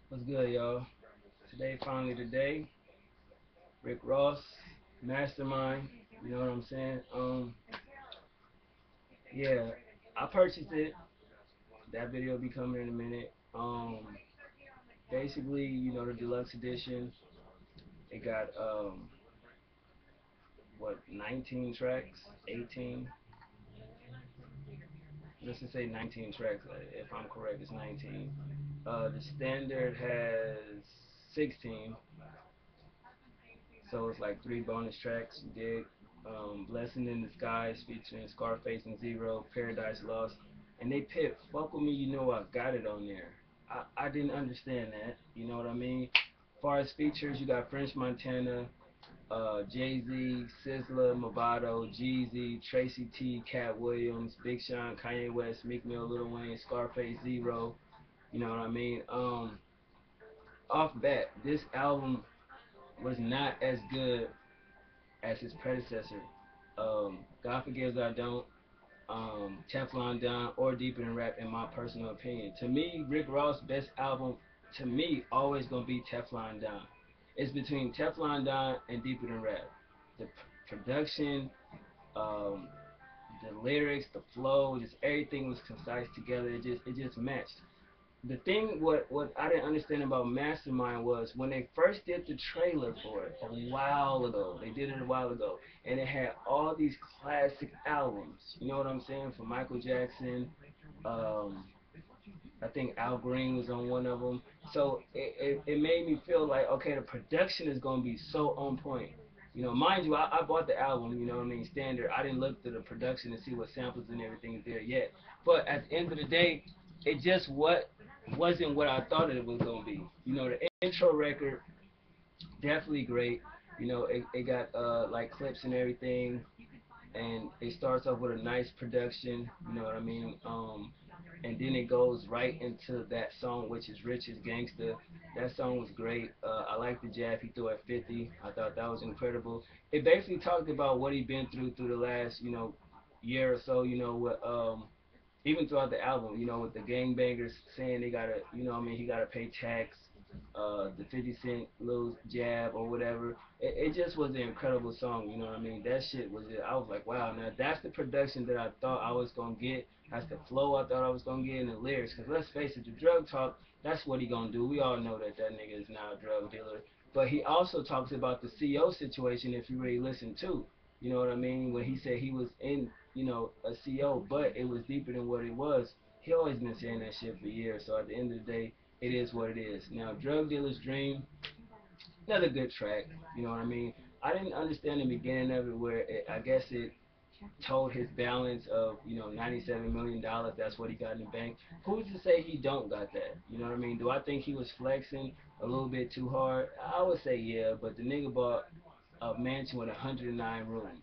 What's good, y'all? Today, finally today, Rick Ross, Mastermind. You know what I'm saying? Yeah, I purchased it. That video will be coming in a minute. Basically, the deluxe edition. It got what, 19 tracks, 18. Let's just say 19 tracks. If I'm correct, it's 19. The standard has 16. So it's like three bonus tracks. You dig? Blessing in Disguise featuring Scarface and Zero, Paradise Lost, and they pit Fuck With Me, You Know I Got It on there. I didn't understand that. You know what I mean? As far as features, you got French Montana, Jay Z, Sizzla, Movado, Jeezy, Tracy T, Cat Williams, Big Sean, Kanye West, Meek Mill, Lil Wayne, Scarface, Zero. You know what I mean? Off bat, this album was not as good as his predecessor. God Forgives I Don't, Teflon Don, or Deeper Than Rap, in my personal opinion. To me, Rick Ross' best album, to me, always gonna be Teflon Don. It's between Teflon Don and Deeper Than Rap. The production, um, the lyrics, the flow, just everything was concise together. It just matched. The thing what I didn't understand about Mastermind was when they first did the trailer for it a while ago. They did it a while ago, and it had all these classic albums. You know what I'm saying? From Michael Jackson. Um, I think Al Green was on one of them. So it made me feel like, okay, the production is gonna be so on point. Mind you, I bought the album, you know what I mean, standard. I didn't look through the production to see what samples and everything is there yet. But at the end of the day, it just wasn't what I thought it was gonna be. The intro record, definitely great. It got like clips and everything, and it starts off with a nice production, you know what I mean? And then it goes right into that song, which is Rich is Gangsta. That song was great. I like the jab he threw at 50. I thought that was incredible. It basically talked about what he'd been through the last, year or so, with even throughout the album, with the gangbangers saying they gotta, he gotta pay tax, the 50 Cent little jab or whatever. It just was an incredible song, you know what I mean? That shit was it. I was like, wow, now that's the production that I thought I was gonna get. That's the flow I thought I was gonna get in the lyrics. Cause let's face it, the drug talk, that's what he gonna do. We all know that nigga is now a drug dealer. But he also talks about the CO situation if you really listen to. You know what I mean? When he said he was in, a CO, but it was deeper than what it was. He always been saying that shit for years. So at the end of the day, it is what it is. Now, Drug Dealer's Dream, another good track. You know what I mean? I didn't understand the beginning of it where I guess it told his balance of, $97 million. That's what he got in the bank. Who's to say he don't got that? You know what I mean? Do I think he was flexing a little bit too hard? I would say yeah, but the nigga bought a mansion with 109 rooms.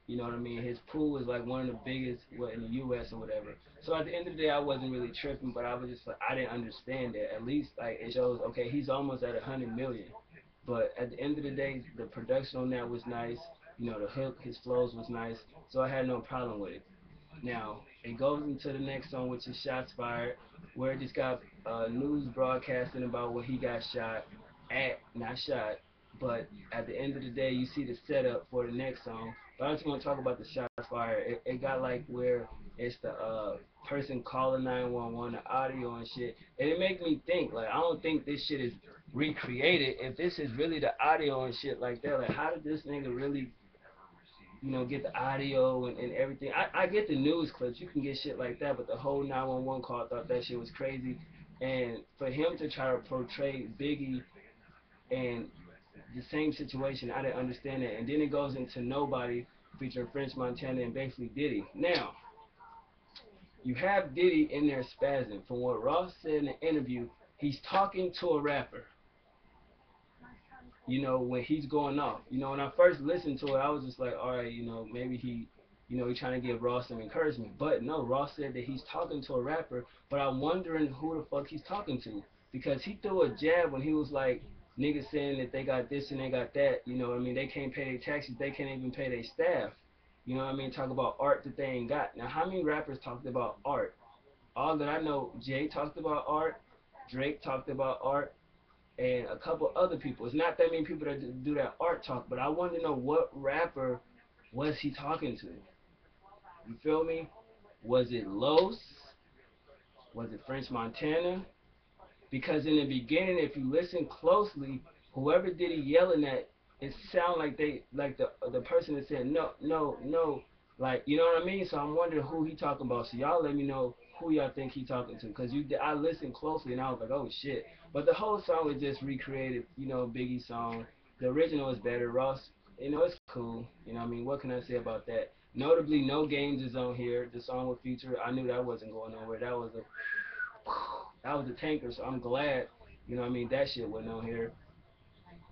You know what I mean? His pool was like one of the biggest, what, in the U.S. or whatever. So at the end of the day, I wasn't really tripping, but I was just like, I didn't understand that. At least like it shows, okay, he's almost at 100 million. But at the end of the day, the production on that was nice. The hook, his flows was nice. So I had no problem with it. Now, it goes into the next song, which is Shots Fired, where it just got news broadcasting about where he got shot at, not shot, but at the end of the day, you see the setup for the next song. But I just want to talk about the Shots Fired. It got like where it's the person calling 911, the audio and shit. And it makes me think, like, I don't think this shit is recreated. If this is really the audio and shit like that, like, how did this nigga really get the audio and everything. I get the news clips. You can get shit like that, but the whole 911 call, I thought that shit was crazy. And for him to try to portray Biggie and the same situation, I didn't understand it. And then it goes into Nobody featuring French Montana and basically Diddy. Now, you have Diddy in there spazzing. From what Ross said in the interview, he's talking to a rapper. When he's going off. When I first listened to it, I was just like, all right, maybe he's trying to give Ross some encouragement. But no, Ross said that he's talking to a rapper, but I'm wondering who the fuck he's talking to. Because he threw a jab when he was like, niggas saying that they got this and they got that, what I mean? They can't pay their taxes, they can't even pay their staff. You know what I mean? Talk about art that they ain't got. Now, how many rappers talked about art? All that I know, Jay talked about art. Drake talked about art, and a couple other people. It's not that many people that do that art talk, but I want to know what rapper was he talking to? You feel me? Was it Los? Was it French Montana? Because in the beginning, if you listen closely, whoever did he yelling at, it sound like they like the person that said no, no, no, like you know what I mean. So I'm wondering who he talking about. So y'all let me know who y'all think he talking to, cause I listened closely and I was like, oh shit. But the whole song was just recreated, Biggie's song. The original is better. Ross, it's cool. You know what I mean? What can I say about that? Notably, No Games is on here. The song with Future. I knew that wasn't going nowhere. That was a tanker, so I'm glad, that shit wasn't on here.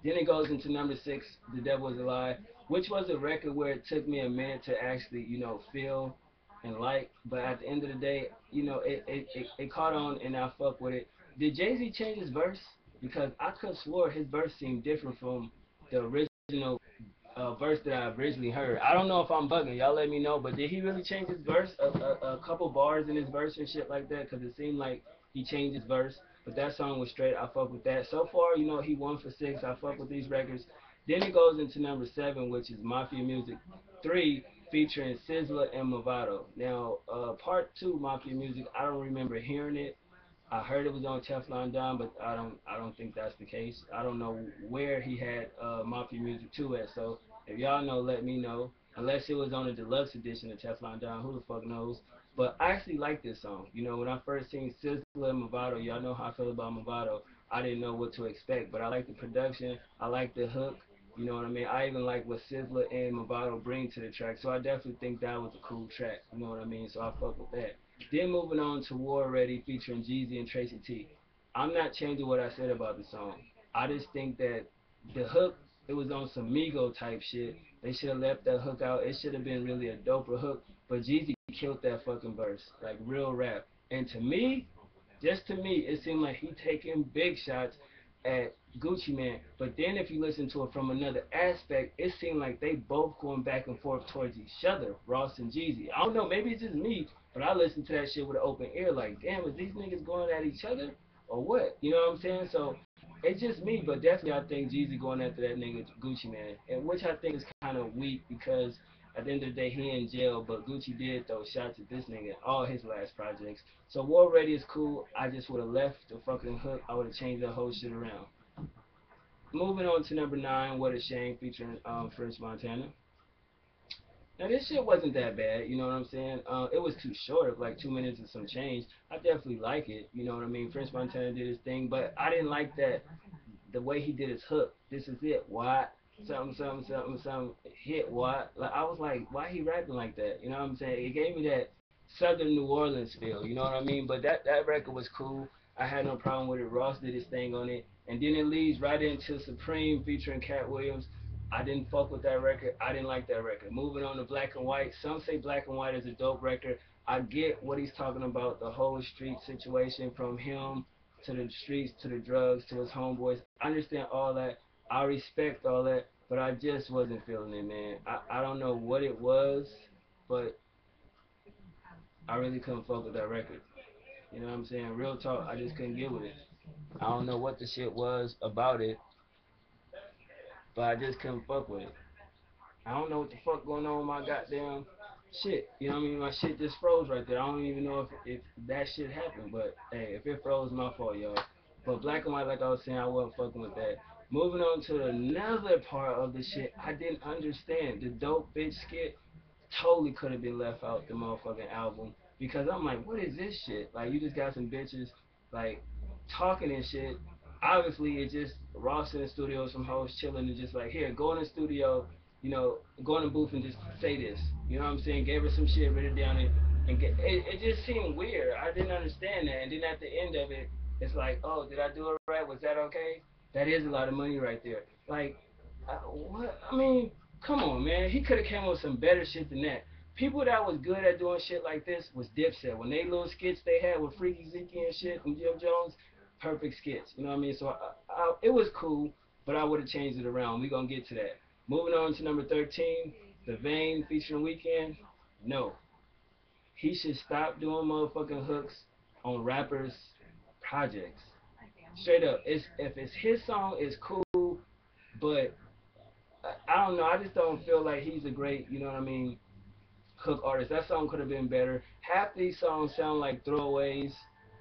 Then it goes into number 6, The Devil Is a Lie, which was a record where it took me a minute to actually, feel and like, but at the end of the day, it caught on and I fuck with it. Did Jay-Z change his verse? Because I could have swore his verse seemed different from the original verse that I originally heard. I don't know if I'm bugging. Y'all let me know. But did he really change his verse? A couple bars in his verse and shit like that? Because it seemed like he changed his verse. But that song was straight. I fuck with that. So far, he won for 6. I fuck with these records. Then it goes into number 7, which is Mafia Music 3, featuring Sizzla and Movado. Now, part 2, Mafia Music, I don't remember hearing it. I heard it was on Teflon Don, but I don't think that's the case. I don't know where he had Mafia Music 2 at. So if y'all know, let me know. Unless it was on the deluxe edition of Teflon Don, who the fuck knows? But I actually like this song. When I first seen Sizzla and Movado, y'all know how I feel about Movado. I didn't know what to expect, but I like the production. I like the hook. You know what I mean? I even like what Sizzla and Movado bring to the track. So I definitely think that was a cool track. You know what I mean? So I fuck with that. Then moving on to War Ready featuring Jeezy and Tracy T. I'm not changing what I said about the song. I just think that the hook, it was on some Migo type shit. They should have left that hook out. It should have been really a doper hook. But Jeezy killed that fucking verse. Like real rap. And to me, just to me, it seemed like he taking big shots at Gucci Man. But then if you listen to it from another aspect, it seemed like they both going back and forth towards each other, Ross and Jeezy. I don't know, maybe it's just me, but I listened to that shit with an open ear, like, damn, is these niggas going at each other or what? You know what I'm saying? So it's just me, but definitely I think Jeezy going after that nigga Gucci Man, and which I think is kind of weak because at the end of the day he in jail, but Gucci did throw shots at this nigga all his last projects. So War Ready is cool. I just would have left the fucking hook. I would have changed the whole shit around. Moving on to number 9, What a Shame featuring French Montana. Now this shit wasn't that bad, you know what I'm saying? It was too short, of like 2 minutes and some change. I definitely like it, you know what I mean? French Montana did his thing, but I didn't like that the way he did his hook. This is it. What? Something, something, something, something. Hit what? Like I was like, why he rapping like that? You know what I'm saying? It gave me that Southern New Orleans feel. You know what I mean? But that record was cool. I had no problem with it. Ross did his thing on it, and then it leads right into Supreme featuring Cat Williams. I didn't fuck with that record. I didn't like that record. Moving on to Black and White. Some say Black and White is a dope record. I get what he's talking about, the whole street situation from him to the streets, to the drugs, to his homeboys. I understand all that. I respect all that, but I just wasn't feeling it, man. I don't know what it was, but I really couldn't fuck with that record. You know what I'm saying? Real talk, I just couldn't get with it. I don't know what the shit was about it, but I just couldn't fuck with it. I don't know what the fuck going on with my goddamn shit. You know what I mean? My shit just froze right there. I don't even know if that shit happened, but hey, if it froze, my fault, y'all. But Black and White, like I was saying, I wasn't fucking with that. Moving on to another part of the shit, I didn't understand. The dope bitch skit totally could have been left out the motherfucking album because I'm like, what is this shit? Like, you just got some bitches like talking and shit. Obviously, it's just Ross in the studio, some hoes chilling and just like, here, go in the studio, go in the booth and just say this. You know what I'm saying? Gave her some shit, written it down, and it just seemed weird. I didn't understand that. And then at the end of it, it's like, oh, did I do it right? Was that okay? That is a lot of money right there. Like, what? I mean, come on, man. He could have came up with some better shit than that. People that was good at doing shit like this was Dipset. When they little skits they had with Freaky Zeke and shit and Jim Jones, perfect skits. You know what I mean? So it was cool, but I would have changed it around. We gonna get to that. Moving on to number 13, The Vein featuring Weekend. No, he should stop doing motherfucking hooks on rappers' projects. Straight up. It's if it's his song, it's cool, but I don't know. I just don't feel like he's a great, you know what I mean, hook artist. That song could have been better. Half these songs sound like throwaways.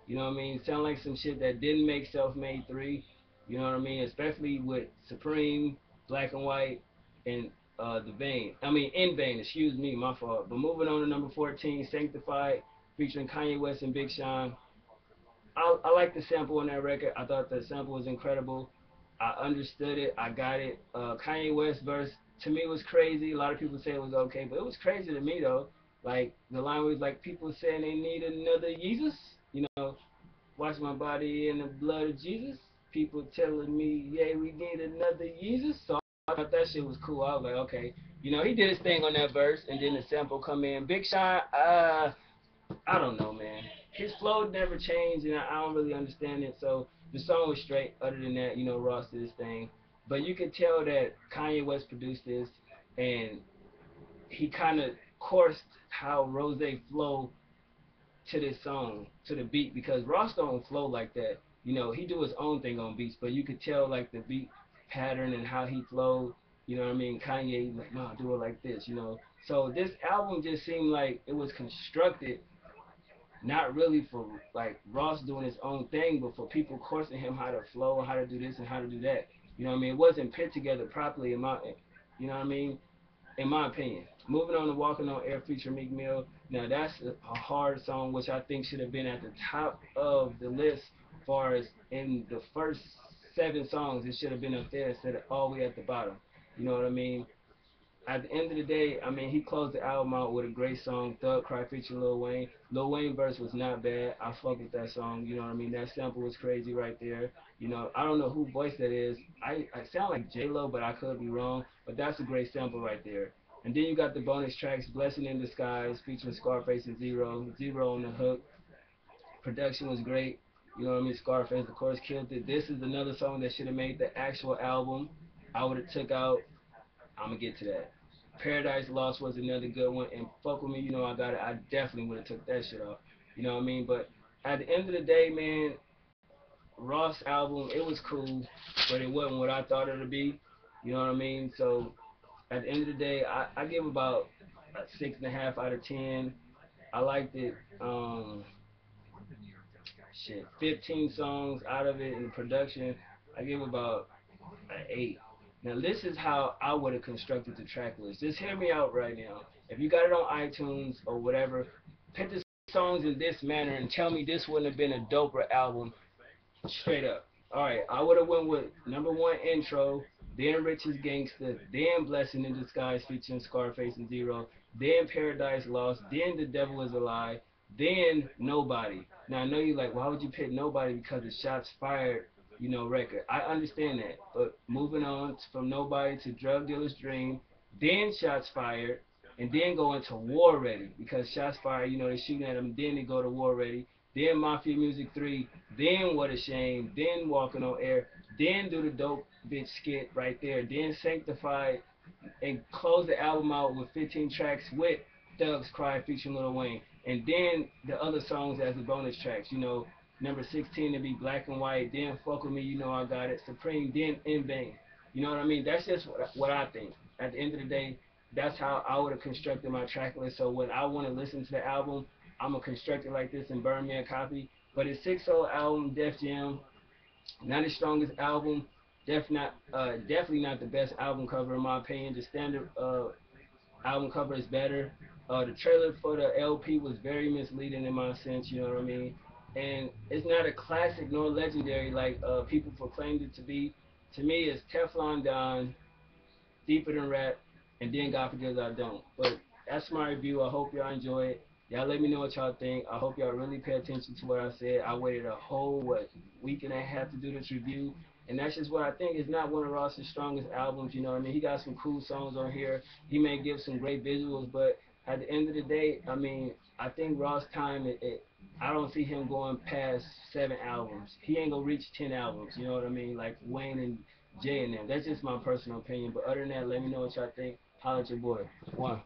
You know what I mean? Sound like some shit that didn't make Self-Made 3. You know what I mean? Especially with Supreme, Black and White, and The Vein. I mean, In Vain, excuse me, my fault. But moving on to number 14, Sanctified, featuring Kanye West and Big Sean. I like the sample on that record. I thought the sample was incredible. I understood it. I got it. Kanye West verse to me was crazy. A lot of people say it was okay, but it was crazy to me though. Like the line was like people saying they need another Jesus. You know, wash my body in the blood of Jesus. People telling me, yeah, we need another Jesus. So I thought that shit was cool. I was like, okay. You know, he did his thing on that verse, and then the sample come in. Big Sean, I don't know, man. His flow never changed, and I don't really understand it. So the song was straight. Other than that, you know, Ross did his thing. But you could tell that Kanye West produced this, and he kind of coursed how Rose flow to this song, to the beat, because Ross don't flow like that. You know, he do his own thing on beats, but you could tell like the beat pattern and how he flowed. You know what I mean? Kanye like, no, do it like this. You know, so this album just seemed like it was constructed not really for like Ross doing his own thing, but for people coursing him how to flow, how to do this and how to do that. You know what I mean? It wasn't put together properly in my, you know what I mean? In my opinion. Moving on to Walking on Air feature Meek Mill. Now that's a hard song, which I think should have been at the top of the list, as far as in the first 7 songs. It should have been up there instead of all the way at the bottom. You know what I mean? At the end of the day, I mean, he closed the album out with a great song, Thug Cry featuring Lil Wayne. Lil Wayne verse was not bad. I fuck with that song. You know what I mean? That sample was crazy right there. You know, I don't know who voice that is. I sound like J Lo, but I could be wrong. But that's a great sample right there. And then you got the bonus tracks, Blessing in Disguise featuring Scarface and Zero. Zero on the hook. Production was great. You know what I mean? Scarface, of course, killed it. This is another song that should have made the actual album. I would have took out. I'm gonna get to that. Paradise Lost was another good one, and fuck with me, you know I got it. I definitely would have took that shit off. You know what I mean? But at the end of the day, man, Ross album, it was cool, but it wasn't what I thought it would be. You know what I mean? So at the end of the day, I give about a 6.5 out of 10. I liked it. Shit, 15 songs out of it in production. I give about an 8. Now this is how I would have constructed the track list. Just hear me out right now. If you got it on iTunes or whatever, pick the songs in this manner and tell me this wouldn't have been a doper album. Straight up. Alright, I would have went with number 1 intro, then Rich's Gangsta, then Blessing in Disguise featuring Scarface and Zero, then Paradise Lost, then The Devil Is a Lie, then Nobody. Now I know you like, why would you pick Nobody because the Shots Fired, you know, record. I understand that. But moving on from Nobody to Drug Dealer's Dream, then Shots Fired, and then go into War Ready because Shots Fired, you know, they shooting at them, then they go to War Ready, then Mafia Music 3, then What a Shame, then Walking on Air, then do the Dope Bitch skit right there, then Sanctified, and close the album out with 15 tracks with Thug's Cry featuring Lil Wayne, and then the other songs as the bonus tracks. You know, number 16 to be Black and White, then Fuck with Me, you know I got it, Supreme, then In Vain. You know what I mean? That's just what I think. At the end of the day, that's how I would have constructed my track list. So when I want to listen to the album, I'm gonna construct it like this and burn me a copy. But it's 6-0 album, Def Jam, not his strongest album. Definitely not the best album cover in my opinion. The standard album cover is better. The trailer for the LP was very misleading in my sense, you know what I mean? And it's not a classic nor legendary like people proclaimed it to be. To me, it's Teflon Don, Deeper Than Rap, and then God Forgives I Don't. But that's my review. I hope y'all enjoy it. Y'all let me know what y'all think. I hope y'all really pay attention to what I said. I waited a whole week and a half to do this review, and that's just what I think. It's not one of Ross's strongest albums. You know what I mean? He got some cool songs on here. He may give some great visuals, but at the end of the day, I mean, I think Ross time I don't see him going past 7 albums. He ain't gonna reach 10 albums. You know what I mean? Like Wayne and Jay and them. That's just my personal opinion. But other than that, let me know what y'all think. Holla at your boy. One.